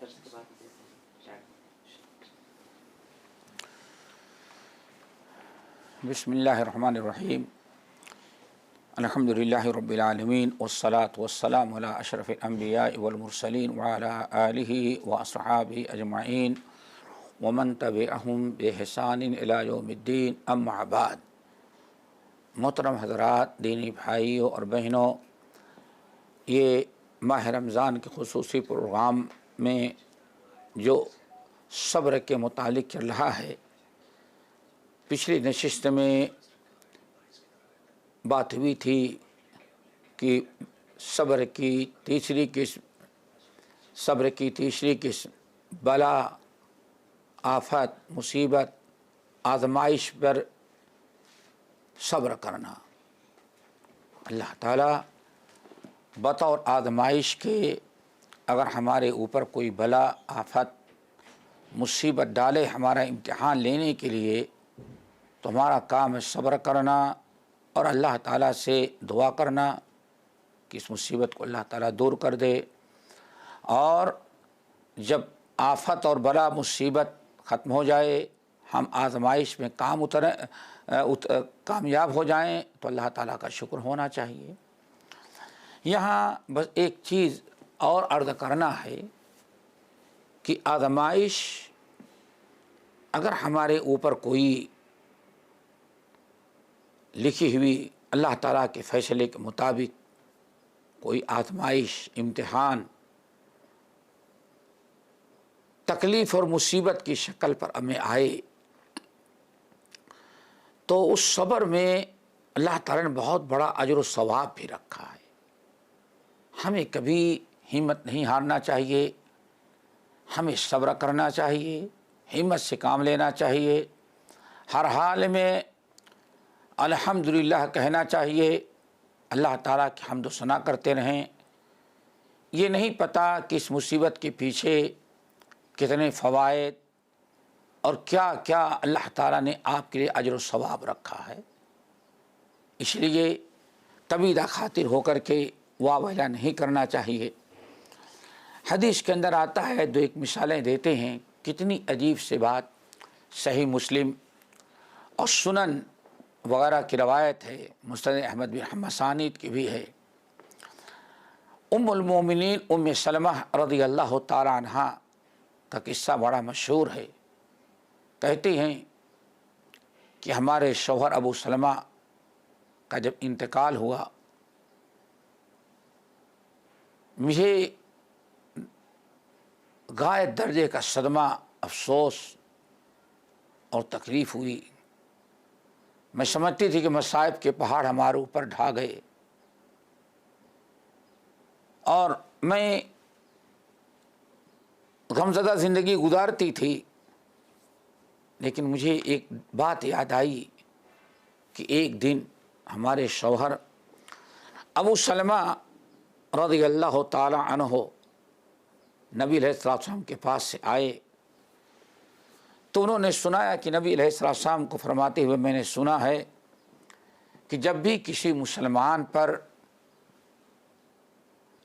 درس کے بعد دیتے ہیں. بسم اللہ الرحمن الرحیم. الحمد للہ رب العالمین والصلاة والسلام علی اشرف الانبیاء والمرسلین وعلی آلہ واصحابہ اجمعین ومن تبعہم بإحسان الی یوم الدین. اما بعد. محترم حضرات، دینی بھائیوں اور بہنوں، یہ ماہ رمضان کے خصوصی پروگرام میں جو صبر کے متعلق چل رہا ہے، پچھلی نشست میں بات ہوئی تھی کہ صبر کی تیسری قسم بلا، آفت، مصیبت، آزمائش پر صبر کرنا. اللہ تعالیٰ بطور آزمائش کے اگر ہمارے اوپر کوئی بلا، آفت، مصیبت ڈالے ہمارا امتحان لینے کے لیے، تو ہمارا کام ہے صبر کرنا اور اللہ تعالیٰ سے دعا کرنا کہ اس مصیبت کو اللہ تعالیٰ دور کر دے. اور جب آفت اور بلا، مصیبت ختم ہو جائے، ہم آزمائش میں کامیاب ہو جائیں، تو اللہ تعالیٰ کا شکر ہونا چاہیے. یہاں بس ایک چیز اور عرض کرنا ہے کہ آزمائش اگر ہمارے اوپر کوئی لکھی ہوئی اللہ تعالیٰ کے فیصلے کے مطابق کوئی آزمائش، امتحان، تکلیف اور مصیبت کی شکل پر ہمیں آئے، تو اس صبر میں اللہ تعالیٰ نے بہت بڑا اجر و ثواب بھی رکھا ہے. ہمیں کبھی ہمت نہیں ہارنا چاہیے، ہمیں صبر کرنا چاہیے، ہمت سے کام لینا چاہیے، ہر حال میں الحمدللہ کہنا چاہیے، اللہ تعالیٰ کی حمد و ثنا کرتے رہیں. یہ نہیں پتہ کہ اس مصیبت کے پیچھے کتنے فوائد اور کیا کیا اللہ تعالیٰ نے آپ کے لیے اجر و ثواب رکھا ہے. اس لیے طویلہ خاطر ہو کر کے واہ ویلا نہیں کرنا چاہیے. حدیث کے اندر آتا ہے، دو ایک مثالیں دیتے ہیں، کتنی عجیب سے بات. صحیح مسلم اور سنن وغیرہ کی روایت ہے، مسند احمد بن حنبل مسانید کی بھی ہے. ام المومنین ام سلمہ رضی اللہ تعالی عنہا کا قصہ بڑا مشہور ہے. کہتے ہیں کہ ہمارے شوہر ابو سلمہ کا جب انتقال ہوا، مجھے غایت درجے کا صدمہ، افسوس اور تکلیف ہوئی. میں سمجھتی تھی کہ مصائب کے پہاڑ ہمارے اوپر ڈھا گئے، اور میں غمزدہ زندگی گزارتی تھی. لیکن مجھے ایک بات یاد آئی کہ ایک دن ہمارے شوہر ابو سلمہ رضی اللہ تعالی عنہ نبی علیہ السلام کے پاس سے آئے، تو انہوں نے سنایا کہ نبی علیہ السلام کو فرماتے ہوئے میں نے سنا ہے کہ جب بھی کسی مسلمان پر،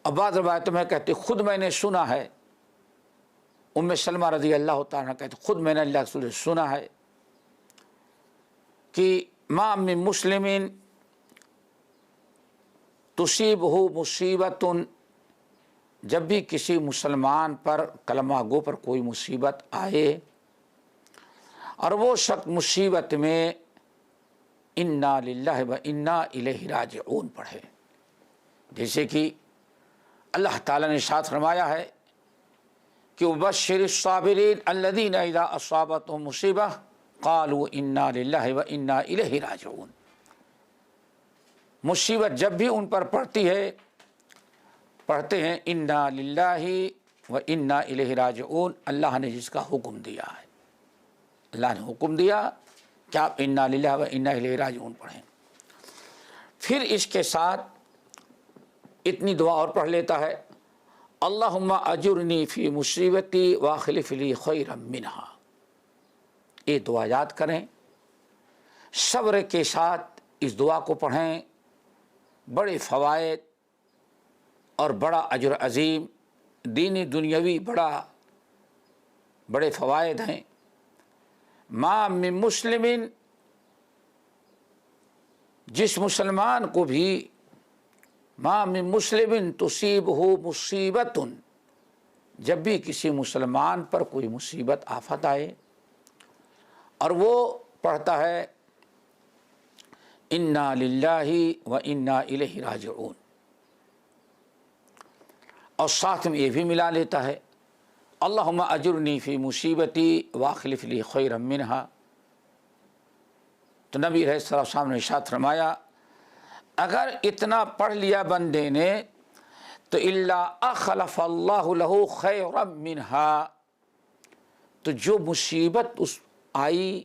اور بعض روایتوں میں کہتے خود میں نے سنا ہے، ام سلمہ رضی اللہ تعالیٰ کہتے خود میں نے اللہ کے رسول سے سنا ہے کہ ما من مسلم تصیبہ مصیبت، جب بھی کسی مسلمان پر، کلمہ گو پر کوئی مصیبت آئے اور وہ شخص مصیبت میں انا للہ و انا الیہ راجعون پڑھے، جیسے کہ اللہ تعالیٰ نے ارشاد فرمایا ہے کہ وبشر الصابرین الذین اذا اصابتهم مصیبہ قالوا انا للہ و انا الیہ راجعون. مصیبت جب بھی ان پر پڑتی ہے، پڑھتے ہیں انا للہ و انا الیہ راجعون. اللہ نے جس کا حکم دیا ہے، اللہ نے حکم دیا کہ آپ انا للہ و انا الیہ راجعون پڑھیں. پھر اس کے ساتھ اتنی دعا اور پڑھ لیتا ہے، اللہم اجرنی فی مصیبتی واخلف لی خیرا منہا. یہ دعا یاد کریں، صبر کے ساتھ اس دعا کو پڑھیں. بڑے فوائد اور بڑا اجر عظیم، دینی دنیاوی بڑا بڑے فوائد ہیں۔ ما من مسلمین، جس مسلمان کو بھی، ما من مسلمین تصیبہ مصیبت، جب بھی کسی مسلمان پر کوئی مصیبت آفت آئے اور وہ پڑھتا ہے انا للہ و انا الیہ راجعون، اور ساتھ میں یہ بھی ملا لیتا ہے اللہم اجرنی فی مصیبتی واخلف لی خیرا منہا، تو نبی علیہ السلام نے ارشاد فرمایا اگر اتنا پڑھ لیا بندے نے تو الا اخلف اللہ لہ خیرا منہا، تو جو مصیبت اس آئی،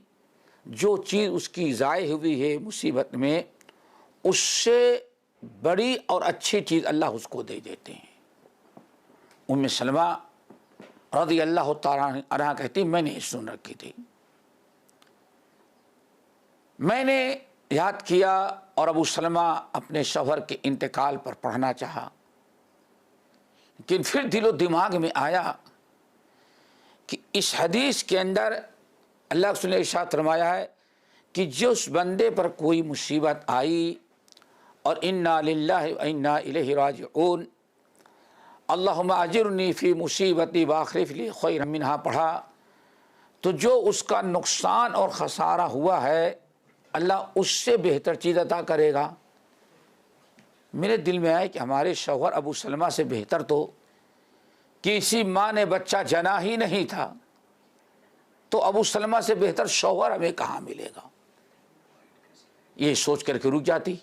جو چیز اس کی ضائع ہوئی ہے مصیبت میں، اس سے بڑی اور اچھی چیز اللہ اس کو دے دیتے ہیں۔ ام سلمہ رضی اللہ تعالیٰ عنہا کہتی میں نے سن رکھی تھی، میں نے یاد کیا اور ابو سلمہ اپنے شوہر کے انتقال پر پڑھنا چاہا، لیکن پھر دل و دماغ میں آیا کہ اس حدیث کے اندر اللہ کے رسول نے ارشاد فرمایا ہے کہ جس بندے پر کوئی مصیبت آئی اور انا للہ و انا الیہ راجعون، اللہم اجرنی فی مصیبتی واخلف لی خیرا منہا پڑھا، تو جو اس کا نقصان اور خسارہ ہوا ہے اللہ اس سے بہتر چیز عطا کرے گا۔ میرے دل میں آئے کہ ہمارے شوہر ابو سلمہ سے بہتر تو کسی ماں نے بچہ جنا ہی نہیں تھا، تو ابو سلمہ سے بہتر شوہر ہمیں کہاں ملے گا؟ یہ سوچ کر کے رک جاتی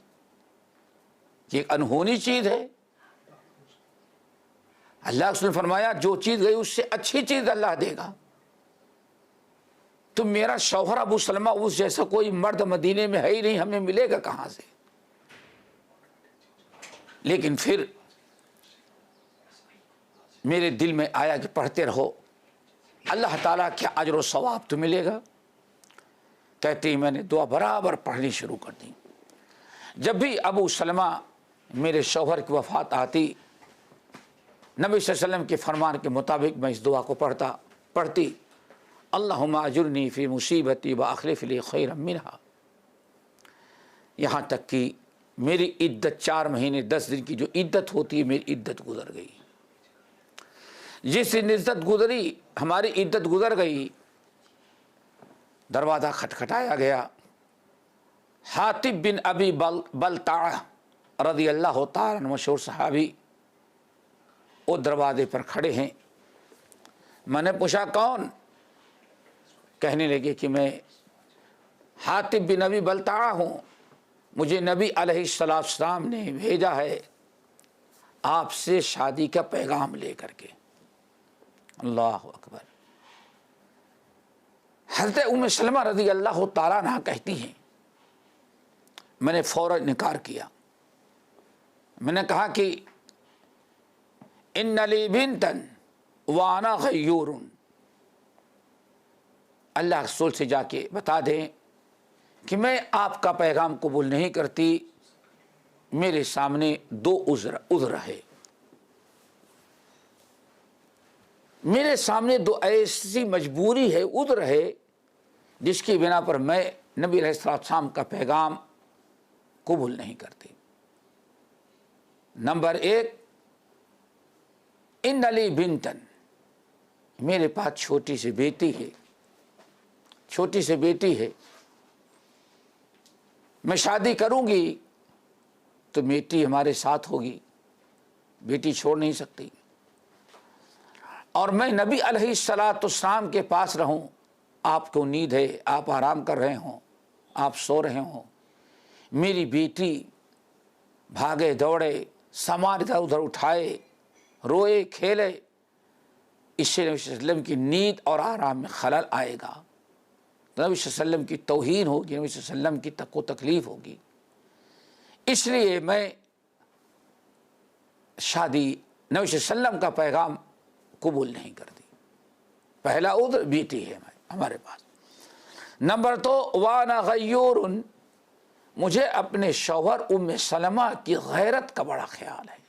کہ ایک انہونی چیز ہے۔ اللہ کے رسول نے فرمایا جو چیز گئی اس سے اچھی چیز اللہ دے گا، تو میرا شوہر ابو سلمہ اس جیسا کوئی مرد مدینے میں ہے ہی نہیں، ہمیں ملے گا کہاں سے؟ لیکن پھر میرے دل میں آیا کہ پڑھتے رہو، اللہ تعالیٰ کیا اجر و ثواب تو ملے گا۔ کہتے ہی میں نے دعا برابر پڑھنی شروع کر دی۔ جب بھی ابو سلمہ میرے شوہر کی وفات آتی، نبی صلی اللہ علیہ وسلم کے فرمان کے مطابق میں اس دعا کو پڑھتی اللہم اجرنی فی مصیبتی واخلف لی خیرا منہا، یہاں تک کہ میری عدت 4 مہینے 10 دن کی جو عدت ہوتی ہے میری عدت گزر گئی۔ جس دن عدت گزری، ہماری عدت گزر گئی، دروازہ کھٹکھٹایا گیا، حاطب بن ابی بلتعہ رضی اللہ تعالیٰ عنہ مشہور صحابی وہ دروازے پر کھڑے ہیں۔ میں نے پوچھا کون؟ کہنے لگے کہ میں حاطب بن ابی بلتعہ ہوں، مجھے نبی علیہ السلام نے بھیجا ہے آپ سے شادی کا پیغام لے کر کے۔ اللہ اکبر۔ حضرت ام سلمہ رضی اللہ تعالیٰ عنہ کہتی ہیں میں نے فوراً انکار کیا، میں نے کہا کہ ان لی بنتا وانا غیور، اللہ رسول سے جا کے بتا دیں کہ میں آپ کا پیغام قبول نہیں کرتی، میرے سامنے 2 عذر ہے، میرے سامنے 2 ایسی مجبوری ہے، عذر ہے جس کی بنا پر میں نبی علیہ السلام کا پیغام قبول نہیں کرتی۔ نمبر 1، ان لی بنتن، میرے پاس چھوٹی سی بیٹی ہے، میں شادی کروں گی تو بیٹی ہمارے ساتھ ہوگی، بیٹی چھوڑ نہیں سکتی، اور میں نبی علیہ السلام کے پاس رہوں، آپ کو نیند ہے، آپ آرام کر رہے ہوں، آپ سو رہے ہوں، میری بیٹی بھاگے دوڑے، سامان ادھر ادھر اٹھائے، روئے کھیلے، اس سے نبی صلی اللہ علیہ وسلم کی نیند اور آرام میں خلل آئے گا، نبی صلی اللہ علیہ وسلم کی توہین ہوگی، نبی صلی اللہ علیہ وسلم کی تکلیف ہوگی، اس لیے میں شادی نبی صلی اللہ علیہ وسلم کا پیغام قبول نہیں کرتی۔ پہلا عذر بیٹی ہے ہمارے پاس۔ نمبر 2، وانا غیور، مجھے اپنے شوہر ام سلمہ کی غیرت کا بڑا خیال ہے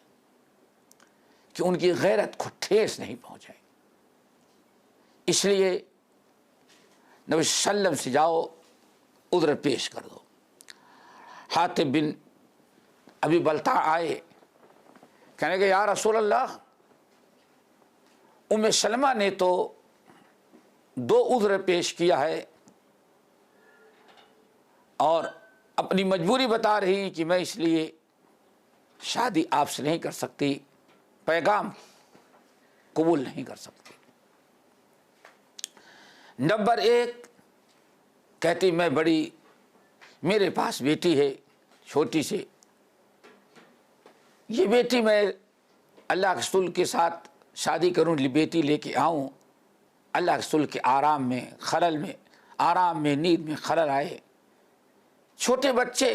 کہ ان کی غیرت کو ٹھیس نہیں پہنچائے، اس لیے نبی صلی اللہ علیہ وسلم سے جاؤ عذر پیش کر دو۔ حاتب بن ابی بلتع آئے، کہنے کہ یا رسول اللہ، ام سلمہ نے تو 2 عذر پیش کیا ہے اور اپنی مجبوری بتا رہی کہ میں اس لیے شادی آپ سے نہیں کر سکتی، پیغام قبول نہیں کر سکتی۔ نمبر 1 کہتی میں میرے پاس بیٹی ہے چھوٹی سی، یہ بیٹی میں اللہ کے رسول کے ساتھ شادی کروں، بیٹی لے کے آؤں، اللہ کے رسول کے آرام میں نیند میں خلل آئے، چھوٹے بچے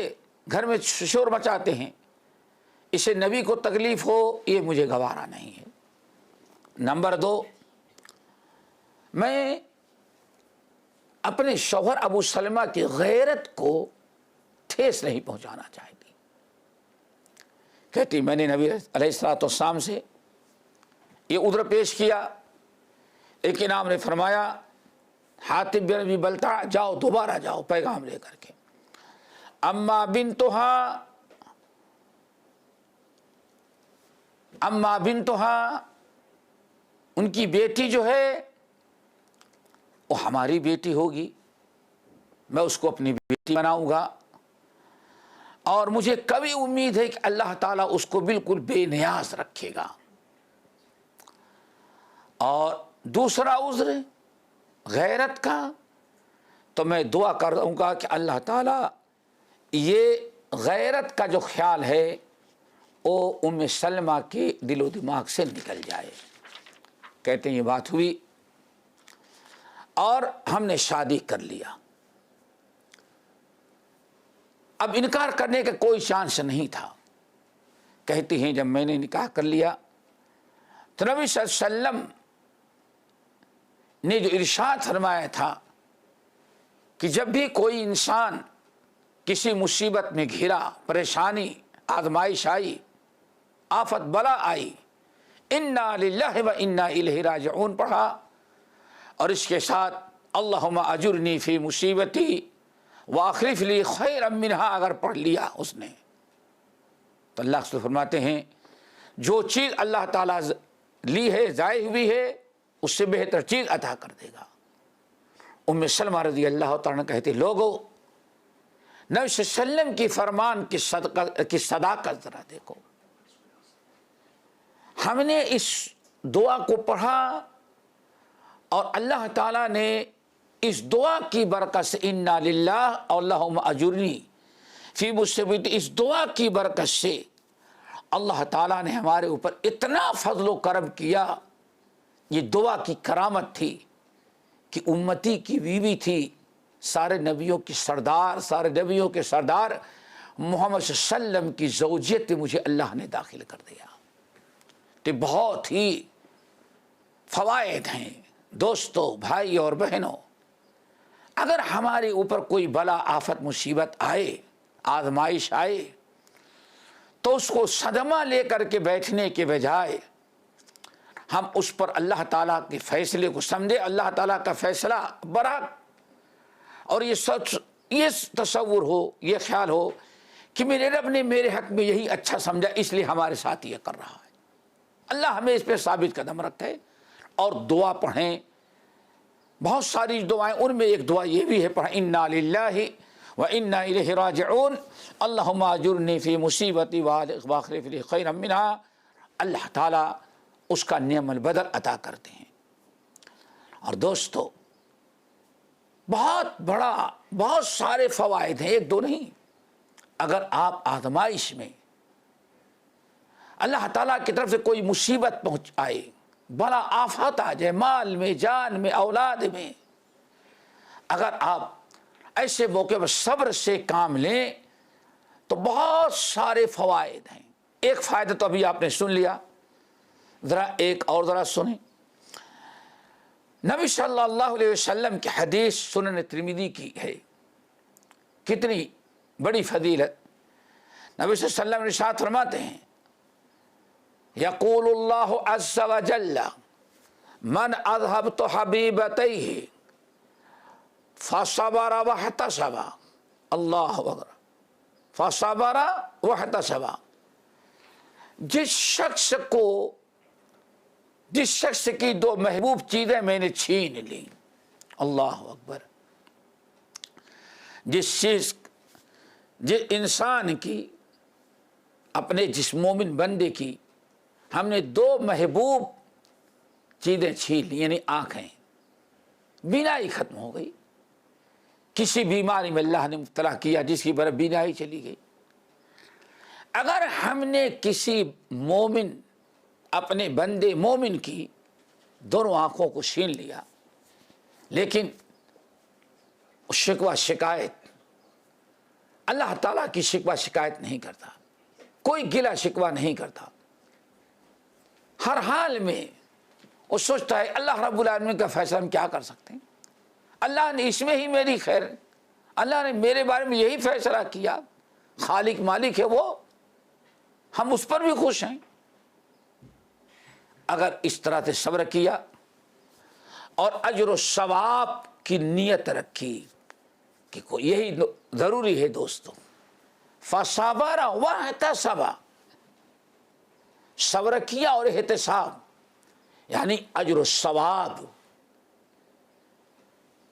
گھر میں شور مچاتے ہیں، اسے نبی کو تکلیف ہو، یہ مجھے گوارا نہیں ہے۔ نمبر 2، میں اپنے شوہر ابو سلمہ کی غیرت کو ٹھیس نہیں پہنچانا چاہتی۔ کہتی میں نے نبی علیہ الصلوۃ والسلام سے یہ عذر پیش کیا، لیکن آپ نے فرمایا حاتب بن ابی بلتع جاؤ، دوبارہ جاؤ پیغام لے کر کے۔ اما بنتها ان کی بیٹی جو ہے وہ ہماری بیٹی ہوگی، میں اس کو اپنی بیٹی بناؤں گا، اور مجھے کبھی امید ہے کہ اللہ تعالیٰ اس کو بالکل بے نیاز رکھے گا۔ اور دوسرا عذر غیرت کا، تو میں دعا کروں گا کہ اللہ تعالیٰ یہ غیرت کا جو خیال ہے وہ ام سلمہ کے دل و دماغ سے نکل جائے۔ کہتے ہیں یہ بات ہوئی اور ہم نے شادی کر لیا۔ اب انکار کرنے کا کوئی چانس نہیں تھا۔ کہتی ہیں جب میں نے نکاح کر لیا تو نبی صلی اللہ علیہ وسلم نے جو ارشاد فرمایا تھا کہ جب بھی کوئی انسان کسی مصیبت میں گھرا، پریشانی، آزمائش آئی، آفت بلا آئی، انا للہ و انا الیہ راجعون پڑھا، اور اس کے ساتھ اللہم اجرنی فی مصیبتی واخلف لی خیرا منہا اگر پڑھ لیا اس نے، تو اللہ سے فرماتے ہیں جو چیز اللہ تعالیٰ لی ہے، ضائع ہوئی ہے، اس سے بہتر چیز عطا کر دے گا۔ ام سلمہ رضی اللہ تعالیٰ کہتے لوگو نبی صلی اللہ علیہ وسلم کی فرمان کی صداقت ذرا دیکھو۔ ہم نے اس دعا کو پڑھا اور اللہ تعالیٰ نے اس دعا کی برکت سے انا للہ اللہم اجرنی فی مصیبتی، اس دعا کی برکت سے اللہ تعالیٰ نے ہمارے اوپر اتنا فضل و کرم کیا۔ یہ دعا کی کرامت تھی کہ امتی کی بیوی تھی، سارے نبیوں کے سردار محمد صلی اللہ علیہ وسلم کی زوجیت مجھے اللہ نے داخل کر دیا۔ تو بہت ہی فوائد ہیں دوستو، بھائی اور بہنوں۔ اگر ہمارے اوپر کوئی بلا، آفت، مصیبت آئے، آزمائش آئے، تو اس کو صدمہ لے کر کے بیٹھنے کے بجائے ہم اس پر اللہ تعالیٰ کے فیصلے کو سمجھے، اللہ تعالیٰ کا فیصلہ برحق، اور یہ تصور ہو، یہ خیال ہو کہ میرے رب نے میرے حق میں یہی اچھا سمجھا، اس لیے ہمارے ساتھ یہ کر رہا ہے۔ اللہ ہمیں اس پہ ثابت قدم رکھے۔ اور دعا پڑھیں، بہت ساری دعائیں، ان میں ایک دعا یہ بھی ہے پڑھیں انا للہ و انا الیہ راجعون اللہم اجرنی فی مصیبتی واخلف لی خیرا منہا۔ اللہ تعالیٰ اس کا نعم البدل عطا کرتے ہیں۔ اور دوستو بہت سارے فوائد ہیں، ایک دو نہیں۔ اگر آپ آزمائش میں اللہ تعالیٰ کی طرف سے کوئی مصیبت پہنچ آئے، بلا آفات آ جائے، مال میں، جان میں، اولاد میں، اگر آپ ایسے موقع پر صبر سے کام لیں تو بہت سارے فوائد ہیں۔ ایک فائدہ تو ابھی آپ نے سن لیا، ایک اور ذرا سنیں۔ نبی صلی اللہ علیہ وسلم کی حدیث سنن ترمذی کی ہے، کتنی بڑی فضیلت۔ نبی صلی اللہ علیہ وسلم ارشاد فرماتے ہیں یقول اللہ عز وجل من اذهبت حبیبتیہ فصبر واحتسب، اللہ اکبر، فصبر واحتسب، جس شخص کی دو محبوب چیزیں میں نے چھین لی، اللہ اکبر، جس انسان کی، اپنے جس مومن بندے کی ہم نے دو محبوب چیزیں چھین لی، یعنی آنکھیں، بینائی ختم ہو گئی، کسی بیماری میں اللہ نے مبتلا کیا جس کی برف بینائی چلی گئی۔ اگر ہم نے کسی مومن، اپنے بندے مومن کی دونوں آنکھوں کو چھین لیا، لیکن شکوہ شکایت، اللہ تعالیٰ کی شکوہ شکایت نہیں کرتا، کوئی گلہ شکوہ نہیں کرتا، ہر حال میں وہ سوچتا ہے اللہ رب العالمین کا فیصلہ ہم کیا کر سکتے ہیں، اللہ نے اس میں ہی میری خیر، اللہ نے میرے بارے میں یہی فیصلہ کیا، خالق مالک ہے وہ، ہم اس پر بھی خوش ہیں۔ اگر اس طرح سے صبر کیا اور اجر و ثواب کی نیت رکھی کہ یہی ضروری ہے دوستو، فصبر واحتسب، صبر کیا اور احتساب یعنی اجر و ثواب،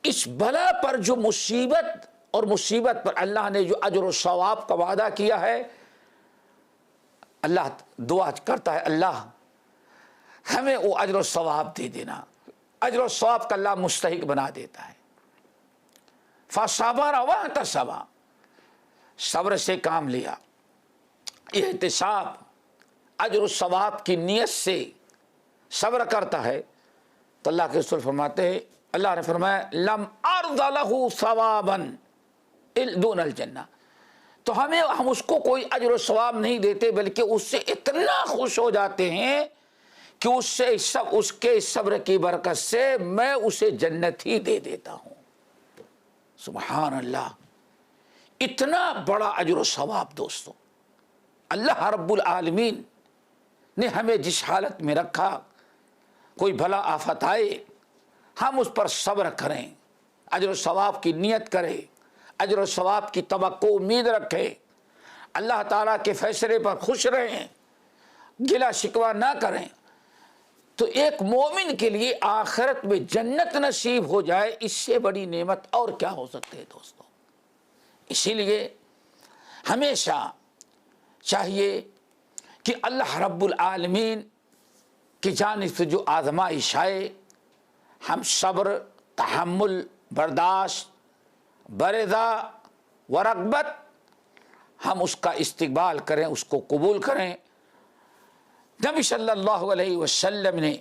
اس بلا پر جو مصیبت اور مصیبت پر اللہ نے جو اجر و ثواب کا وعدہ کیا ہے، اللہ دعا کرتا ہے اللہ ہمیں وہ اجر و ثواب دے دینا، اجر و ثواب کا اللہ مستحق بنا دیتا ہے۔ فصبر واحتسب، صبر سے کام لیا، احتساب اجر و ثواب کی نیت سے صبر کرتا ہے، تو اللہ کے رسول فرماتے ہیں، اللہ نے فرمایا لم ارض له ثوابا دون الجنہ، تو ہم اس کو کوئی اجر و ثواب نہیں دیتے، بلکہ اس سے اتنا خوش ہو جاتے ہیں کہ اس کے صبر کی برکت سے میں اسے جنت ہی دے دیتا ہوں۔ سبحان اللہ، اتنا بڑا اجر و ثواب دوستو، اللہ رب العالمین نے ہمیں جس حالت میں رکھا، کوئی بھلا آفت آئے ہم اس پر صبر کریں، اجر و ثواب کی نیت کریں، اجر و ثواب کی توقع امید رکھیں، اللہ تعالیٰ کے فیصلے پر خوش رہیں، گلہ شکوہ نہ کریں، تو ایک مومن کے لیے آخرت میں جنت نصیب ہو جائے، اس سے بڑی نعمت اور کیا ہو سکتے ہے دوستو۔ اسی لیے ہمیشہ چاہیے کہ اللہ رب العالمین کی جانب سے جو آزمائش آئے، ہم صبر، تحمل، برداشت، برضا و رغبت، ہم اس کا استقبال کریں، اس کو قبول کریں۔ نبی صلی اللہ علیہ وسلم نے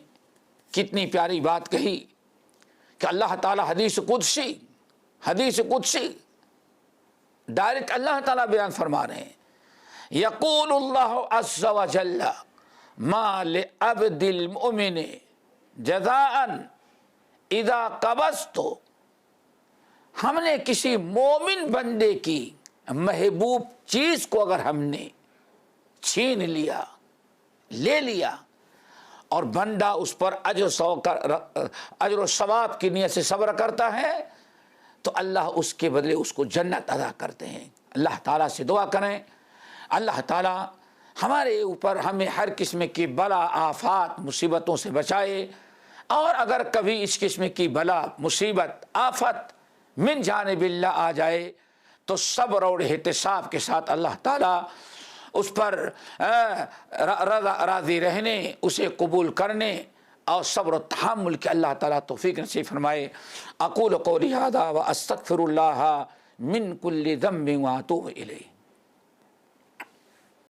کتنی پیاری بات کہی کہ اللہ تعالیٰ حدیث قدسی ڈائریکٹ اللہ تعالیٰ بیان فرما رہے ہیں، یقول اللہ عز و جل ما لعبد المؤمن جزاء اذا قبضت، ہم نے کسی مومن بندے کی محبوب چیز کو اگر ہم نے چھین لیا، لے لیا، اور بندہ اس پر اجر و ثواب کی نیت سے صبر کرتا ہے، تو اللہ اس کے بدلے اس کو جنت عطا کرتے ہیں۔ اللہ تعالیٰ سے دعا کریں، اللہ تعالیٰ ہمارے اوپر ہمیں ہر قسم کی بلا آفات مصیبتوں سے بچائے، اور اگر کبھی اس قسم کی بلا مصیبت آفت من جانب اللہ آ جائے تو صبر اور احتساب کے ساتھ اللہ تعالیٰ اس پر راضی رہنے، اسے قبول کرنے اور صبر و تحمل کے اللہ تعالیٰ توفیق نصیب فرمائے۔ اقول قولی ھذا واستغفر اللہ من کل ذنب واتوب الیہ۔